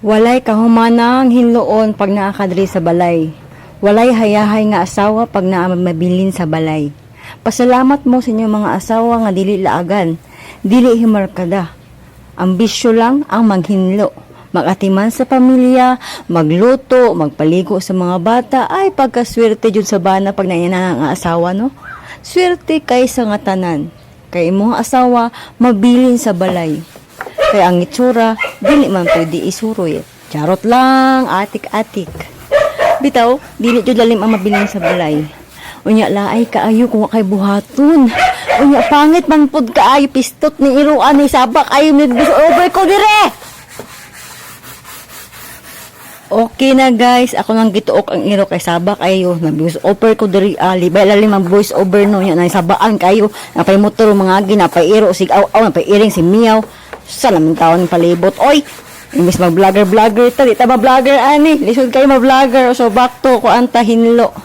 Walay kahumanang hinloon pag naakadri sa balay. Walay hayahay nga asawa pag naamabilin sa balay. Pasalamat mo sa inyong mga asawa nga dili laagan, dili himarkada. Ambisyo lang ang maghinlo. Magatiman sa pamilya, magluto, magpaligo sa mga bata, ay pagkaswerte jud sa bana pag nainana nga asawa, no? Swerte kay sa nga tanan. Kay imong asawa, mabilin sa balay. Kay ang itsura, dili man pwede isuroy. Charot lang, atik-atik. Bitaw, dili jud lalim ang mabilin sa balay. Unya laay kaayo kung kay buhaton. Unya pangit man pud kaayo pistot ni iruan ni sabak ayo ni over ko dire. Okay na guys, ako nang gituok ang iro kay sabak ayo, nag-voice over ko diri libay lalim ang voice over no, nya nay sabaan kayo, napay motor mga agi, napay iro sig aw, napay iring si Miaw. Salamin taon palibot, oy. Imbis mag-vlogger ta, di ta ba-vlogger ani, lisod kayo ma-vlogger, so back to ko anta hinlo.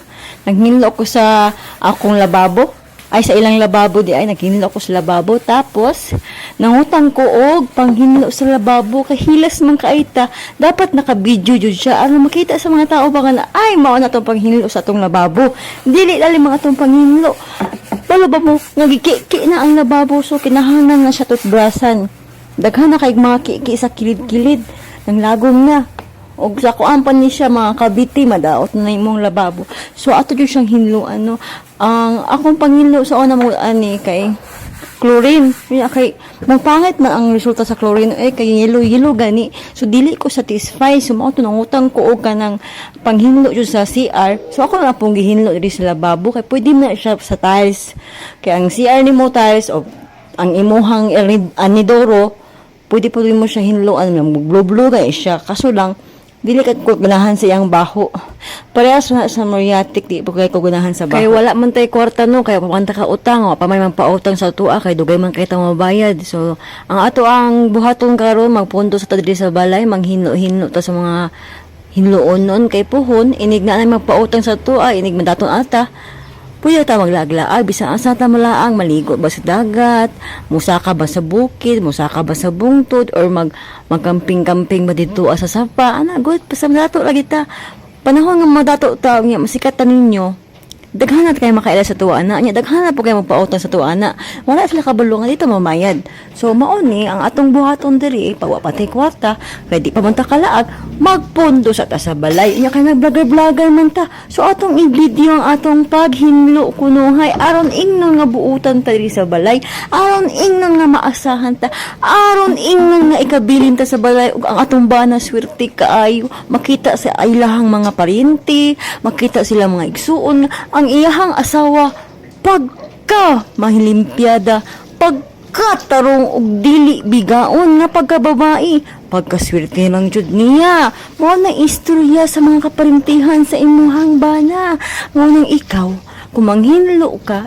Naghinlo ko sa akong lababo. Ay sa ilang lababo di ay naghinlo ko sa lababo, tapos nangutang ko og panghinlo sa lababo kay hilas man kaita, dapat naka-video jud siya aron makita sa mga tao ba nga ay mao na tong panghinlo sa atong lababo, dili dali mga atong panghinlo. Wala ba mo nagikiki na ang lababo, so kinahanglan na siya toothbrushan. Daghan na kay mga kiki sa kilid-kilid nang lagom na. Og sa kuan pa ni siya mga kabiti madaot na imong lababo. So ato jud siyang hinluan no. Ang akong panghinlo sa una mo ani kay chlorine. Kay magpangit man ang resulta sa chlorine kay yellow gani. So dili ko satisfied, so mao to nangutang ko og kanang panghinlo jud sa CR. So ako na pong gihinlo diri sa lababo kay pwede na siya sa tiles. Kay ang CR nimo tiles o ang imuhang anidoro pwede po mo siya hinloan ng blue guys siya, kaso lang dili ka ko ganahan sa iyang baho. Parehas na sa Mariatic, di po kayo ko ganahan sa baho. Kaya wala man tay kwarta no, kaya kumanta ka utang, o pa may pautang sa tuwa, kay dugay man kayo mabayad. So, ang ato ang buhaton karon magpunto sa tadiri sa balay, manghinlo-hinlo ta sa mga hinloon noon, kay puhon, inig na magpautang sa tuwa, inig man daton ata, pwede ta maglaglaag, bisan asa ta malaang, maligo ba sa dagat, musaka ba sa bukid, musaka ba sa bungtod, or magkamping-kamping ba dito sa sapa, good, pasam dato lagi ta. Panahon nga mga dato ta, masikat ta ninyo, daghan na kayo makaila sa tuwa na, daghan na po kayo magpautang sa tuwa na, wala sila kabulungan dito mamayad. So, mauni, ang atong buhaton diri, pagwapatay kwarta, kaya di pa man ta kalaag, magpundo sa ta sa balay. Inya kay nag-vlogger man ta. So, atong i-video ang atong paghinlo kunuhay, aron ingnon nga buutan ta diri sa balay, aron ingnon nga maasahan ta, aron ingnon nga ikabilin ta sa balay, ug ang atong bana swerte kaayo, makita sa ilahang mga paryente, makita sila mga igsuon, ang iyahang asawa pagka mahilimpyada, pagkatarong og dili bigaon nga pagkababae, pagkaswerte lang jud niya. Mao na istorya sa mga kaparintihan sa imuhang bana. Mao nang ikaw kung manghinlo ka